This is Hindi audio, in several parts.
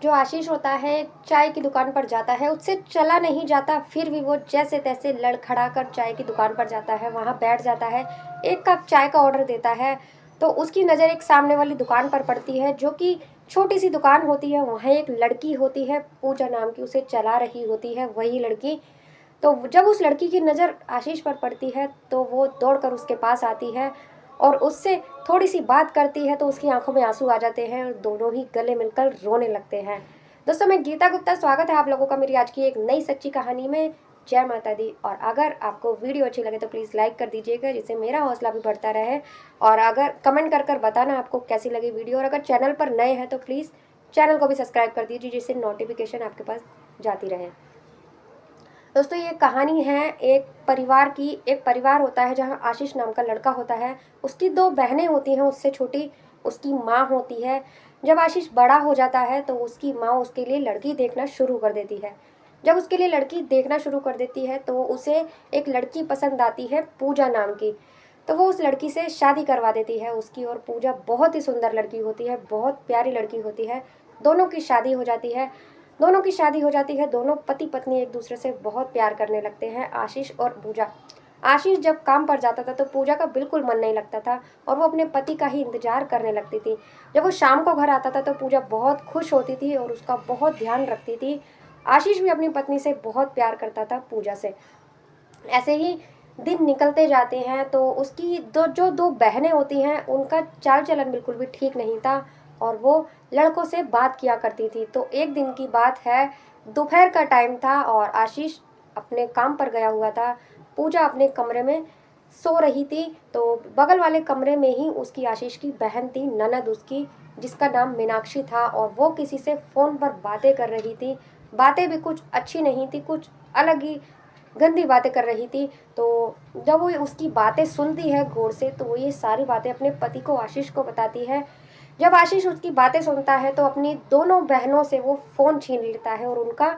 जो आशीष होता है चाय की दुकान पर जाता है, उससे चला नहीं जाता, फिर भी वो जैसे तैसे लड़खड़ा कर चाय की दुकान पर जाता है, वहाँ बैठ जाता है, एक कप चाय का ऑर्डर देता है। तो उसकी नज़र एक सामने वाली दुकान पर पड़ती है, जो कि छोटी सी दुकान होती है। वहाँ एक लड़की होती है, पूजा नाम की, उसे चला रही होती है वही लड़की। तो जब उस लड़की की नज़र आशीष पर पड़ती है तो वो दौड़कर उसके पास आती है और उससे थोड़ी सी बात करती है, तो उसकी आंखों में आंसू आ जाते हैं और दोनों ही गले मिलकर रोने लगते हैं। दोस्तों, मैं गीता गुप्ता, स्वागत है आप लोगों का मेरी आज की एक नई सच्ची कहानी में। जय माता दी। और अगर आपको वीडियो अच्छी लगे तो प्लीज़ लाइक कर दीजिएगा, जिससे मेरा हौसला भी बढ़ता रहे। और अगर कमेंट कर कर बताना आपको कैसी लगी वीडियो, और अगर चैनल पर नए हैं तो प्लीज़ चैनल को भी सब्सक्राइब कर दीजिए, जिससे नोटिफिकेशन आपके पास जाती रहे। दोस्तों, ये कहानी है एक परिवार की। एक परिवार होता है जहाँ आशीष नाम का लड़का होता है, उसकी दो बहनें होती हैं उससे छोटी, उसकी माँ होती है। जब आशीष बड़ा हो जाता है तो उसकी माँ उसके लिए लड़की देखना शुरू कर देती है। जब उसके लिए लड़की देखना शुरू कर देती है तो उसे एक लड़की पसंद आती है, पूजा नाम की। तो वो उस लड़की से शादी करवा देती है उसकी। और पूजा बहुत ही सुंदर लड़की होती है, बहुत प्यारी लड़की होती है। दोनों की शादी हो जाती है। दोनों की शादी हो जाती है, दोनों पति पत्नी एक दूसरे से बहुत प्यार करने लगते हैं, आशीष और पूजा। आशीष जब काम पर जाता था तो पूजा का बिल्कुल मन नहीं लगता था और वो अपने पति का ही इंतजार करने लगती थी। जब वो शाम को घर आता था तो पूजा बहुत खुश होती थी और उसका बहुत ध्यान रखती थी। आशीष भी अपनी पत्नी से बहुत प्यार करता था, पूजा से। ऐसे ही दिन निकलते जाते हैं तो उसकी दो बहनें होती हैं, उनका चाल चलन बिल्कुल भी ठीक नहीं था और वो लड़कों से बात किया करती थी। तो एक दिन की बात है, दोपहर का टाइम था और आशीष अपने काम पर गया हुआ था। पूजा अपने कमरे में सो रही थी। तो बगल वाले कमरे में ही उसकी आशीष की बहन थी, ननद उसकी, जिसका नाम मीनाक्षी था, और वो किसी से फ़ोन पर बातें कर रही थी। बातें भी कुछ अच्छी नहीं थी, कुछ अलग ही गंदी बातें कर रही थी। तो जब वो उसकी बातें सुनती है गौर से, तो वो ये सारी बातें अपने पति को, आशीष को बताती है। जब आशीष उसकी बातें सुनता है तो अपनी दोनों बहनों से वो फ़ोन छीन लेता है और उनका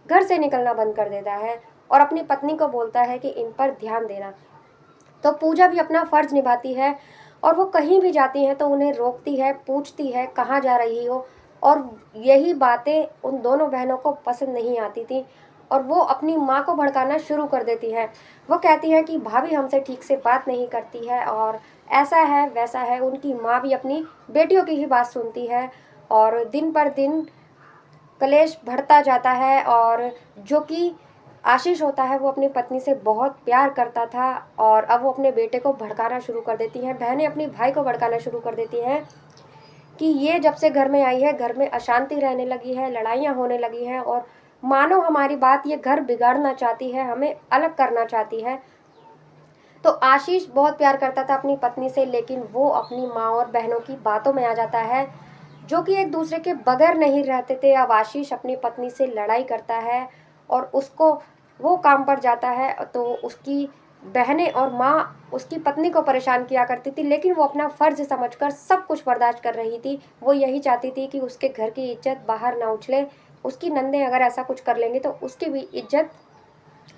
घर से निकलना बंद कर देता है और अपनी पत्नी को बोलता है कि इन पर ध्यान देना। तो पूजा भी अपना फ़र्ज़ निभाती है और वो कहीं भी जाती हैं तो उन्हें रोकती है, पूछती है कहाँ जा रही हो। और यही बातें उन दोनों बहनों को पसंद नहीं आती थी और वो अपनी माँ को भड़काना शुरू कर देती है। वो कहती है कि भाभी हमसे ठीक से बात नहीं करती है और ऐसा है वैसा है। उनकी माँ भी अपनी बेटियों की ही बात सुनती है और दिन पर दिन कलेश बढ़ता जाता है। और जो कि आशीष होता है वो अपनी पत्नी से बहुत प्यार करता था और अब वो अपने बेटे को भड़काना शुरू कर देती हैं। बहनें अपनी भाई को भड़काना शुरू कर देती हैं कि ये जब से घर में आई है, घर में अशांति रहने लगी है, लड़ाइयाँ होने लगी हैं और मानो हमारी बात ये घर बिगाड़ना चाहती है, हमें अलग करना चाहती है। तो आशीष बहुत प्यार करता था अपनी पत्नी से, लेकिन वो अपनी माँ और बहनों की बातों में आ जाता है, जो कि एक दूसरे के बगैर नहीं रहते थे। अब आशीष अपनी पत्नी से लड़ाई करता है और उसको, वो काम पर जाता है तो उसकी बहनें और माँ उसकी पत्नी को परेशान किया करती थी, लेकिन वो अपना फ़र्ज़ समझकर सब कुछ बर्दाश्त कर रही थी। वो यही चाहती थी कि उसके घर की इज्जत बाहर ना उछले। उसकी नंदें अगर ऐसा कुछ कर लेंगी तो उसकी भी इज्जत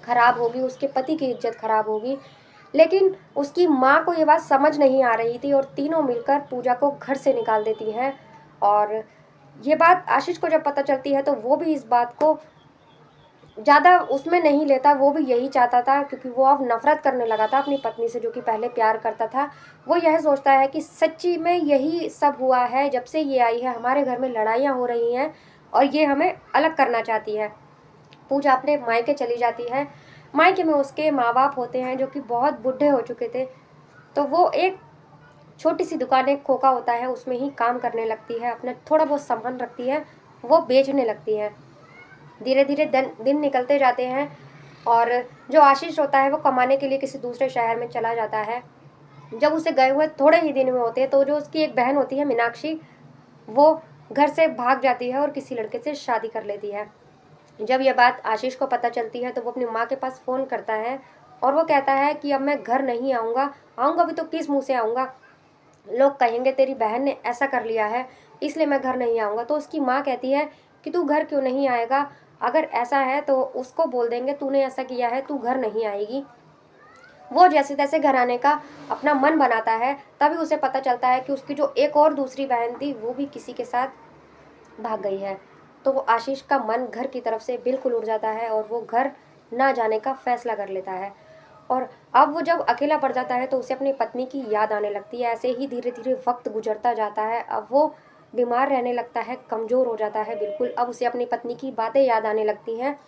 खराब होगी, उसके पति की इज्जत खराब होगी। लेकिन उसकी माँ को ये बात समझ नहीं आ रही थी और तीनों मिलकर पूजा को घर से निकाल देती हैं। और ये बात आशीष को जब पता चलती है तो वो भी इस बात को ज़्यादा उसमें नहीं लेता। वो भी यही चाहता था, क्योंकि वो अब नफ़रत करने लगा था अपनी पत्नी से, जो कि पहले प्यार करता था। वो यह सोचता है कि सच्ची में यही सब हुआ है, जब से ये आई है हमारे घर में लड़ाइयाँ हो रही हैं और ये हमें अलग करना चाहती है। पूजा अपने मायके चली जाती है। मायके में उसके माँ बाप होते हैं जो कि बहुत बूढ़े हो चुके थे। तो वो एक छोटी सी दुकान, एक खोखा होता है, उसमें ही काम करने लगती है, अपना थोड़ा बहुत सामान रखती है, वो बेचने लगती है। धीरे धीरे दिन दिन निकलते जाते हैं और जो आशीष होता है वो कमाने के लिए किसी दूसरे शहर में चला जाता है। जब उसे गए हुए थोड़े ही दिन में होते हैं तो जो उसकी एक बहन होती है, मीनाक्षी, वो घर से भाग जाती है और किसी लड़के से शादी कर लेती है। जब यह बात आशीष को पता चलती है तो वो अपनी माँ के पास फ़ोन करता है और वो कहता है कि अब मैं घर नहीं आऊँगा, आऊँगा भी तो किस मुँह से आऊँगा, लोग कहेंगे तेरी बहन ने ऐसा कर लिया है, इसलिए मैं घर नहीं आऊँगा। तो उसकी माँ कहती है कि तू घर क्यों नहीं आएगा, अगर ऐसा है तो उसको बोल देंगे तूने ऐसा किया है, तू घर नहीं आएगी। वो जैसे तैसे घर आने का अपना मन बनाता है। तभी उसे पता चलता है कि उसकी जो एक और दूसरी बहन थी वो भी किसी के साथ भाग गई है। तो आशीष का मन घर की तरफ से बिल्कुल उड़ जाता है और वो घर ना जाने का फैसला कर लेता है। और अब वो जब अकेला पड़ जाता है तो उसे अपनी पत्नी की याद आने लगती है। ऐसे ही धीरे धीरे वक्त गुजरता जाता है। अब वो बीमार रहने लगता है, कमज़ोर हो जाता है बिल्कुल। अब उसे अपनी पत्नी की बातें याद आने लगती हैं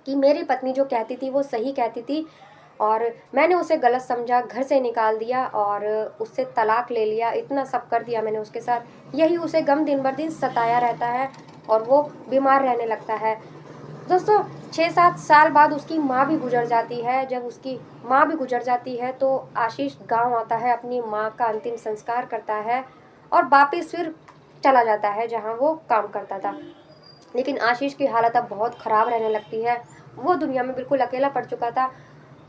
कि मेरी पत्नी जो कहती थी वो सही कहती थी और मैंने उसे गलत समझा, घर से निकाल दिया और उससे तलाक ले लिया, इतना सब कर दिया मैंने उसके साथ। यही उसे गम दिन बर दिन सताया रहता है और वो बीमार रहने लगता है। दोस्तों, 6-7 साल बाद उसकी माँ भी गुजर जाती है। जब उसकी माँ भी गुजर जाती है तो आशीष गाँव आता है, अपनी माँ का अंतिम संस्कार करता है और वापिस फिर चला जाता है जहाँ वो काम करता था। लेकिन आशीष की हालत अब बहुत ख़राब रहने लगती है। वो दुनिया में बिल्कुल अकेला पड़ चुका था।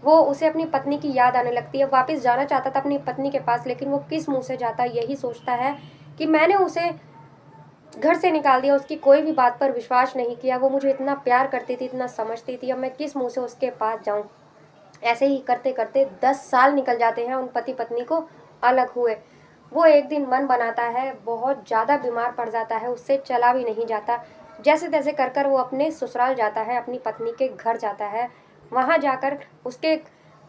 वो उसे अपनी पत्नी की याद आने लगती है। वापस जाना चाहता था अपनी पत्नी के पास, लेकिन वो किस मुँह से जाता, यही सोचता है कि मैंने उसे घर से निकाल दिया, उसकी कोई भी बात पर विश्वास नहीं किया। वो मुझे इतना प्यार करती थी, इतना समझती थी, अब मैं किस मुँह से उसके पास जाऊँ। ऐसे ही करते करते 10 साल निकल जाते हैं उन पति पत्नी को अलग हुए। वो एक दिन मन बनाता है, बहुत ज़्यादा बीमार पड़ जाता है, उससे चला भी नहीं जाता। जैसे तैसे कर कर वो अपने ससुराल जाता है, अपनी पत्नी के घर जाता है। वहाँ जाकर उसके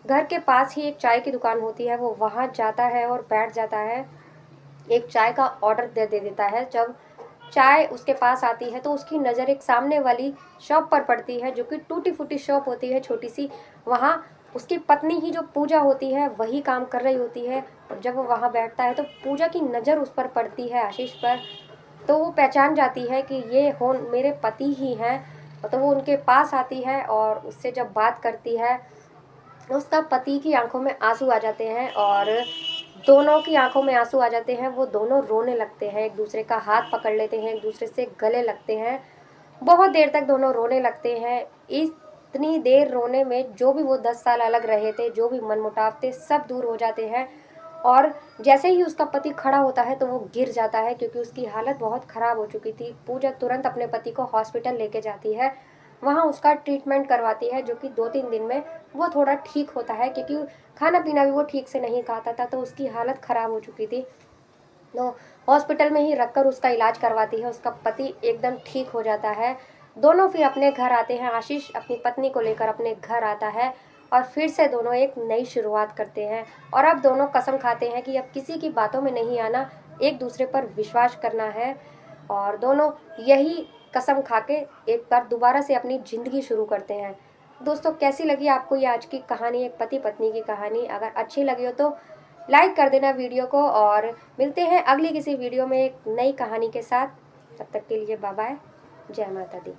घर के पास ही एक चाय की दुकान होती है, वो वहाँ जाता है और बैठ जाता है। एक चाय का ऑर्डर दे देता है। जब चाय उसके पास आती है तो उसकी नज़र एक सामने वाली शॉप पर पड़ती है, जो कि टूटी फूटी शॉप होती है, छोटी सी। वहाँ उसकी पत्नी ही जो पूजा होती है वही काम कर रही होती है। और जब वो वहाँ बैठता है तो पूजा की नज़र उस पर पड़ती है, आशीष पर। तो वो पहचान जाती है कि ये हो मेरे पति ही हैं। तो वो उनके पास आती है और उससे जब बात करती है, उसका पति की आंखों में आंसू आ जाते हैं और दोनों की आंखों में आंसू आ जाते हैं। वो दोनों रोने लगते हैं, एक दूसरे का हाथ पकड़ लेते हैं, एक दूसरे से गले लगते हैं। बहुत देर तक दोनों रोने लगते हैं। इतनी देर रोने में जो भी वो 10 साल अलग रहे थे, जो भी मनमुटाव थे, सब दूर हो जाते हैं। और जैसे ही उसका पति खड़ा होता है तो वो गिर जाता है, क्योंकि उसकी हालत बहुत ख़राब हो चुकी थी। पूजा तुरंत अपने पति को हॉस्पिटल लेके जाती है। वहाँ उसका ट्रीटमेंट करवाती है, जो कि 2-3 दिन में वो थोड़ा ठीक होता है, क्योंकि खाना पीना भी वो ठीक से नहीं खाता था, तो उसकी हालत ख़राब हो चुकी थी। तो हॉस्पिटल में ही रखकर उसका इलाज करवाती है। उसका पति एकदम ठीक हो जाता है। दोनों फिर अपने घर आते हैं। आशीष अपनी पत्नी को लेकर अपने घर आता है और फिर से दोनों एक नई शुरुआत करते हैं। और अब दोनों कसम खाते हैं कि अब किसी की बातों में नहीं आना, एक दूसरे पर विश्वास करना है। और दोनों यही कसम खा के एक बार दोबारा से अपनी ज़िंदगी शुरू करते हैं। दोस्तों, कैसी लगी आपको ये आज की कहानी, एक पति पत्नी की कहानी? अगर अच्छी लगी हो तो लाइक कर देना वीडियो को, और मिलते हैं अगली किसी वीडियो में एक नई कहानी के साथ। तब तक के लिए बाय बाय। जय माता दी।